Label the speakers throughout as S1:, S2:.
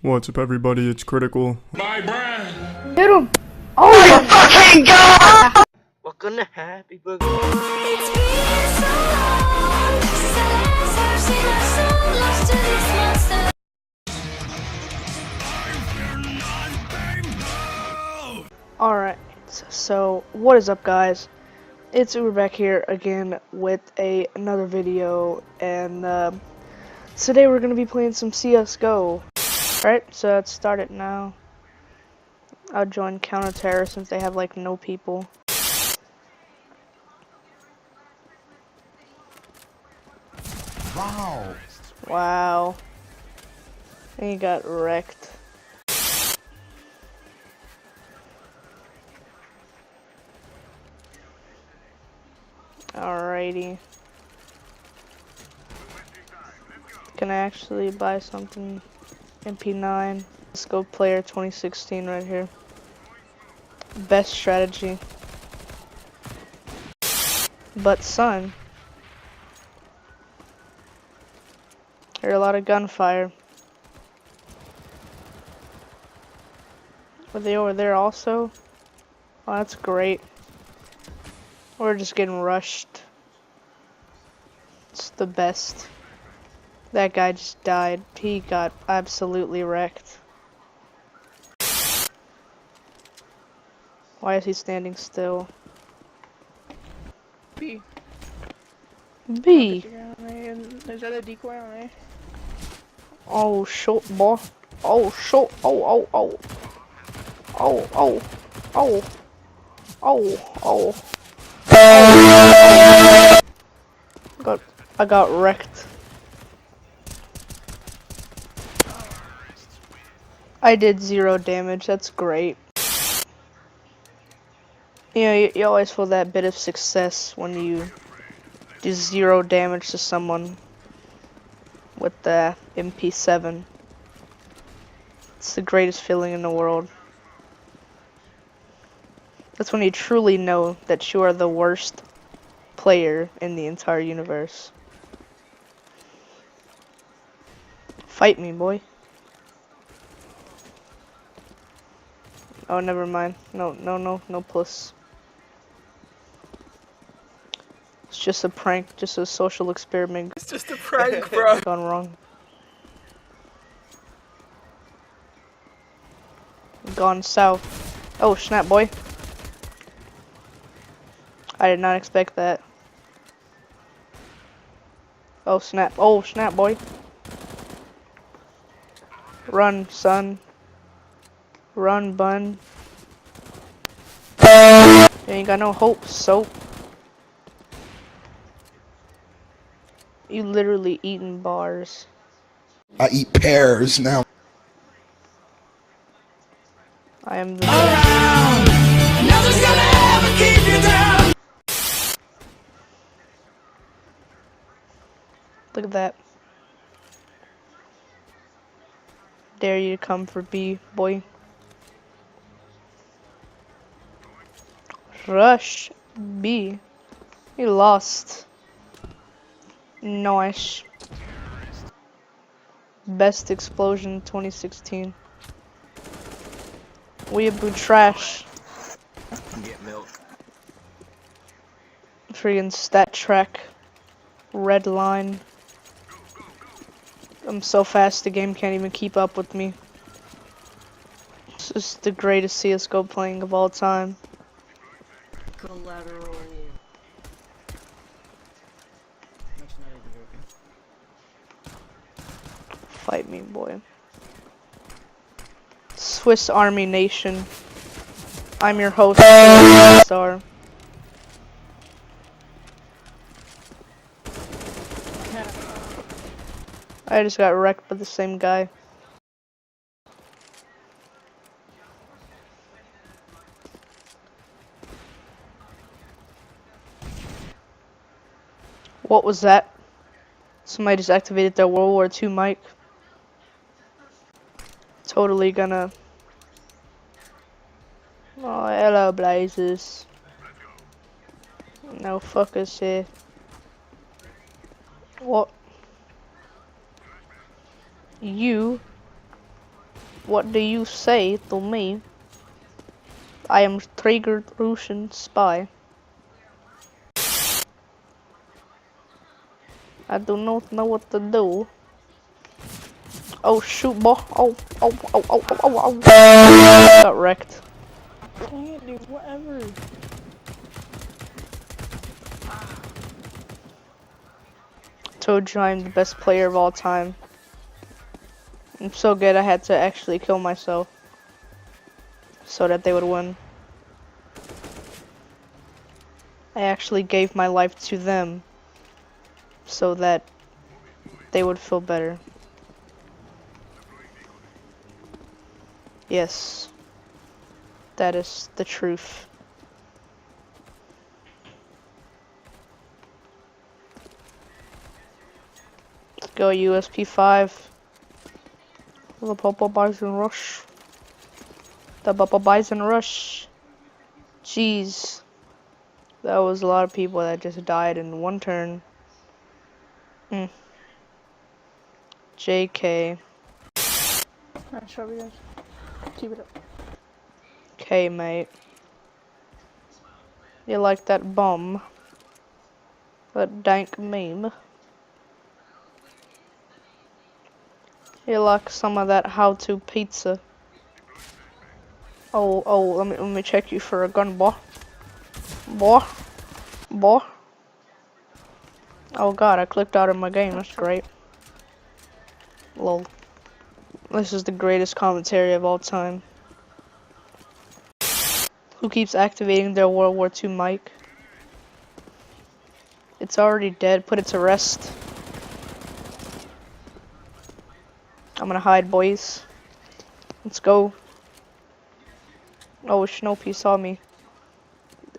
S1: What's up, everybody? It's Critical.
S2: My brand.
S3: Hit him! Oh my fucking god!
S4: Welcome to Happy Burger.
S3: Alright, so what is up, guys? It's Uber back here again with another video, and today we're gonna be playing some CS:GO. Alright, so let's start it now. I'll join Counter-Terror since they have like no people.
S2: Wow.
S3: Wow. And he got wrecked. Alrighty. Can I actually buy something? MP9. Let's go player 2016 right here. Best strategy. But son, I hear a lot of gunfire. Were they over there also? Oh, that's great. We're just getting rushed. It's the best. That guy just died. He got absolutely wrecked. Why is he standing still?
S5: B.
S3: B.
S5: There's that decoy on there.
S3: Oh, short boy. Oh, short. Oh, oh, oh. Oh, oh. Oh. Oh, oh. I got wrecked. I did 0 damage. That's great. You know, you always feel that bit of success when you do 0 damage to someone with the MP7. It's the greatest feeling in the world. That's when you truly know that you are the worst player in the entire universe. Fight me, boy. Oh, never mind. No plus. It's just a prank, just a social experiment.
S5: It's just a prank, bro.
S3: Gone wrong. Gone south. Oh, snap, boy. I did not expect that. Oh, snap. Oh, snap, boy. Run, son. Run, bun. You ain't got no hope, soap. You literally eating bars.
S2: I eat pears now.
S3: I am the
S2: Nothing's gonna ever keep you down.
S3: Look at that. Dare you to come for B, boy. Rush B. You lost. Nice. Best explosion 2016. Weeaboo trash.
S4: Get milk.
S3: Friggin' stat track. Red line. I'm so fast the game can't even keep up with me. This is the greatest CS:GO playing of all time.
S4: Collateral.
S3: Fight me, boy. Swiss Army Nation. I'm your host, Star. I just got wrecked by the same guy. What was that? Somebody just activated their World War II mic. Totally gonna... Oh, hello, Blazers. No fuckers here. What? You What do you say to me? I am triggered Russian spy. I do not know what to do. Oh shoot, boy. Oh. Got wrecked.
S5: Dang it, dude, whatever.
S3: Told you I'm the best player of all time. I'm so good I had to actually kill myself so that they would win. I actually gave my life to them so that they would feel better. Yes, that is the truth. Let's go USP 5. The Papa Bison Rush. The Papa Bison Rush. Jeez. That was a lot of people that just died in one turn. JK.
S5: Nice job, you guys. Keep it up.
S3: Okay, mate. You like that bomb? That dank meme? You like some of that how-to pizza? Oh, let me check you for a gun, boy. Boy. Oh god, I clicked out of my game, that's great. Lol. This is the greatest commentary of all time. Who keeps activating their World War II mic? It's already dead, put it to rest. I'm gonna hide, boys. Let's go. Oh, Snoopy saw me.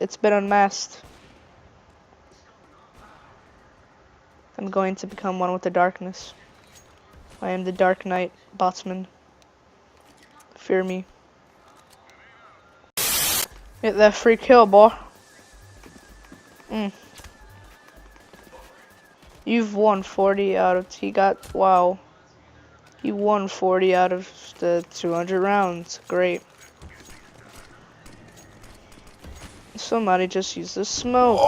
S3: It's been unmasked. I'm going to become one with the darkness. I am the Dark Knight, Botsman. Fear me. Get that free kill, boy. You've won 40 out of... Wow. You won 40 out of the 200 rounds. Great. Somebody just used the smoke.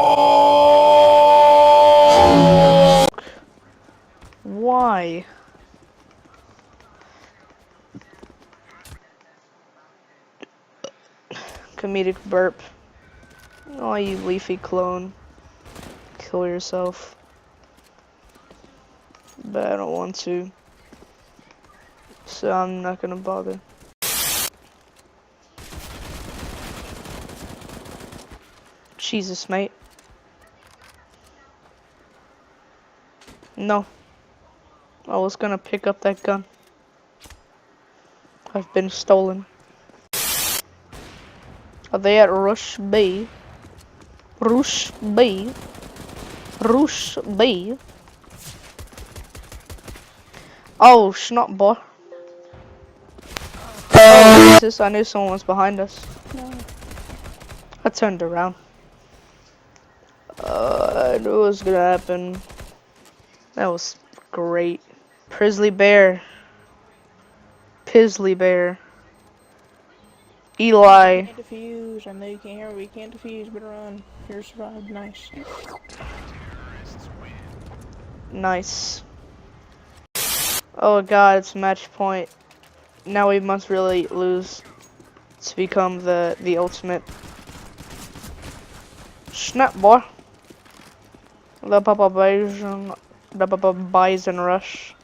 S3: Why? Comedic burp. Oh, you leafy clone. Kill yourself. But I don't want to. So I'm not gonna bother. Jesus, mate. No. I was gonna pick up that gun. I've been stolen. Are they at Rush B? Rush B? Rush B? Oh, snot boy. Oh, Jesus, I knew someone was behind us.
S5: No.
S3: I turned around. I knew it was gonna happen. That was great. Prisley Bear. Pisley Bear. Eli.
S5: Can't defuse. I know you can't hear me. We can't defuse, but run. You're survived. Nice.
S3: Nice. Oh god, it's match point. Now we must really lose to become the ultimate. Snap, boy. The Papa Bison Rush.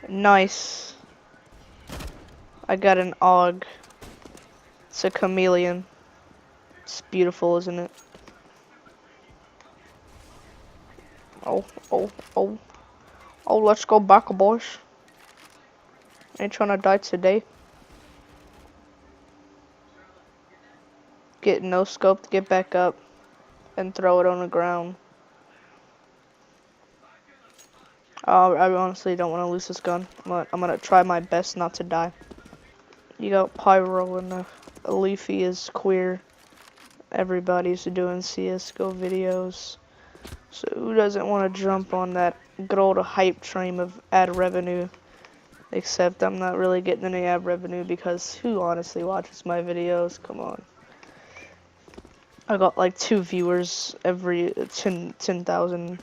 S3: Nice. I got an AUG. It's a chameleon. It's beautiful, isn't it? Oh, let's go back, boys. Ain't trying to die today. Get no scoped, get back up, and throw it on the ground. I honestly don't want to lose this gun. I'm gonna try my best not to die. You got Pyro and Leafy is queer. Everybody's doing CSGO videos. So who doesn't want to jump on that good old hype train of ad revenue? Except I'm not really getting any ad revenue because who honestly watches my videos? Come on. I got like 2 viewers every 10,000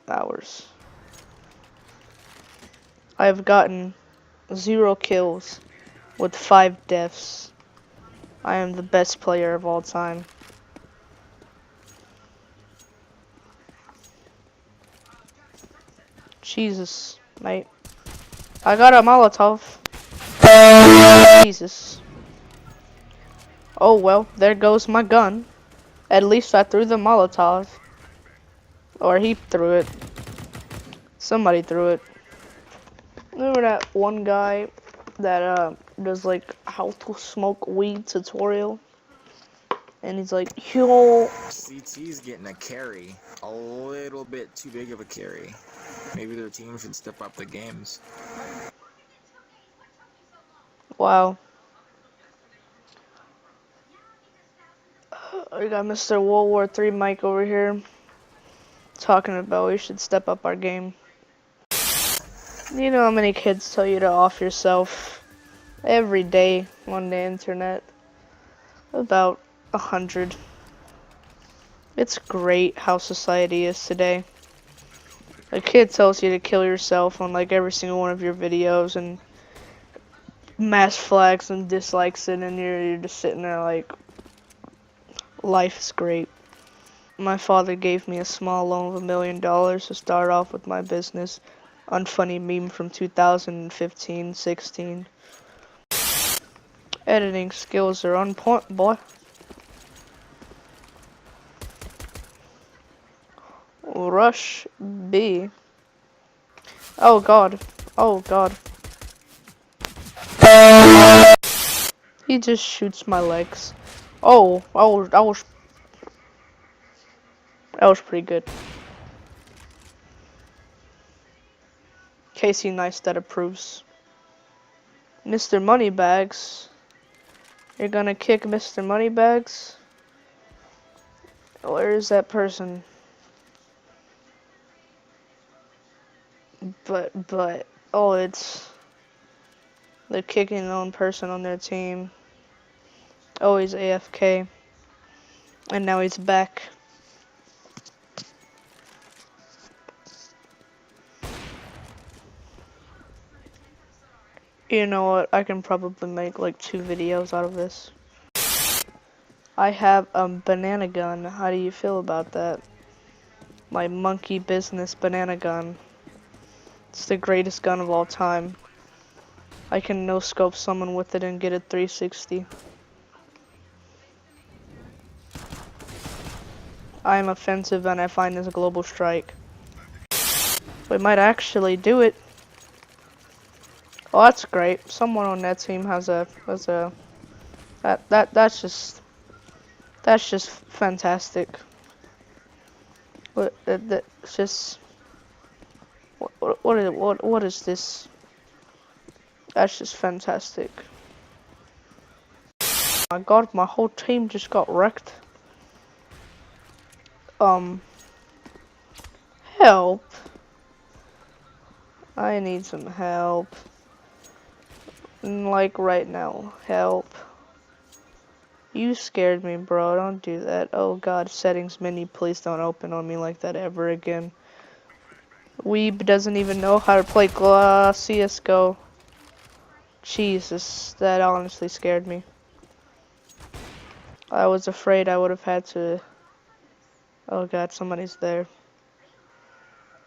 S3: hours. I've gotten 0 kills with 5 deaths. I am the best player of all time. Jesus, mate. I got a Molotov. Jesus. Oh well, there goes my gun. At least I threw the Molotov. Or he threw it. Somebody threw it. Remember that one guy that does like how to smoke weed tutorial? And he's like, yo.
S4: CT's getting a carry. A little bit too big of a carry. Maybe their team should step up the games.
S3: Wow. We got Mr. World War III Mike over here talking about we should step up our game. You know how many kids tell you to off yourself every day on the internet? About 100. It's great how society is today. A kid tells you to kill yourself on like every single one of your videos and mass flags and dislikes it, and you're just sitting there like, life is great. My father gave me a small loan of $1 million to start off with my business. Unfunny meme from 2015-16. Editing skills are on point, boy. Rush B. Oh god. Oh god. He just shoots my legs. Oh, that was pretty good. Casey Neistat approves. Mr. Moneybags. You're gonna kick Mr. Moneybags? Where is that person? But, oh, it's... They're kicking their own person on their team. Oh, he's AFK. And now he's back. You know what? I can probably make like 2 videos out of this. I have a banana gun. How do you feel about that? My monkey business banana gun. It's the greatest gun of all time. I can no-scope someone with it and get a 360. I am offensive and I find this a global strike. We might actually do it. Oh, that's great. Someone on that team has a that's just fantastic. That's just what is this? That's just fantastic. My god, my whole team just got wrecked. Help. I need some help. Like right now, help. You scared me, bro. Don't do that. Oh god, settings menu, please don't open on me like that ever again. Weeb doesn't even know how to play CSGO. Jesus, that honestly scared me. I was afraid I would have had to... Oh god, somebody's there.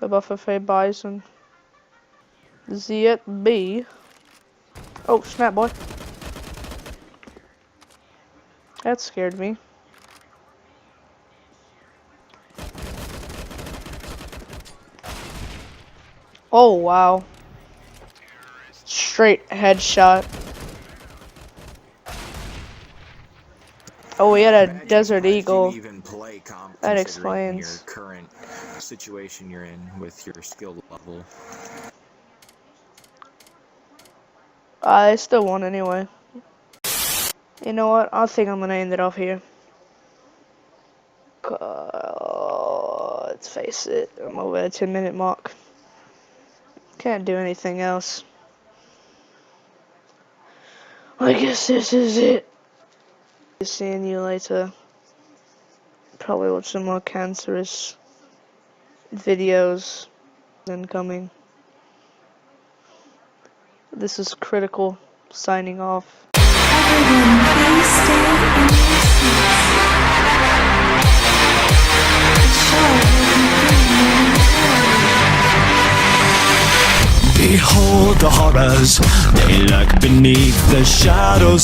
S3: The Buffet Bison. Ziet B. Oh, snap, boy. That scared me. Oh, wow. Straight headshot. Oh, we had a Desert Eagle.
S4: Even play comp
S3: That
S4: considering
S3: explains.
S4: your current situation you're in with your skill level.
S3: I still won anyway. You know what? I think I'm gonna end it off here. Let's face it, I'm over the 10-minute mark. Can't do anything else. I guess this is it. Seeing you later. Probably watch some more cancerous videos incoming. This is Critical, signing off.
S6: Everyone, please stay in your seats. The show will begin momentarily.
S7: Behold the horrors, they lurk beneath the shadows.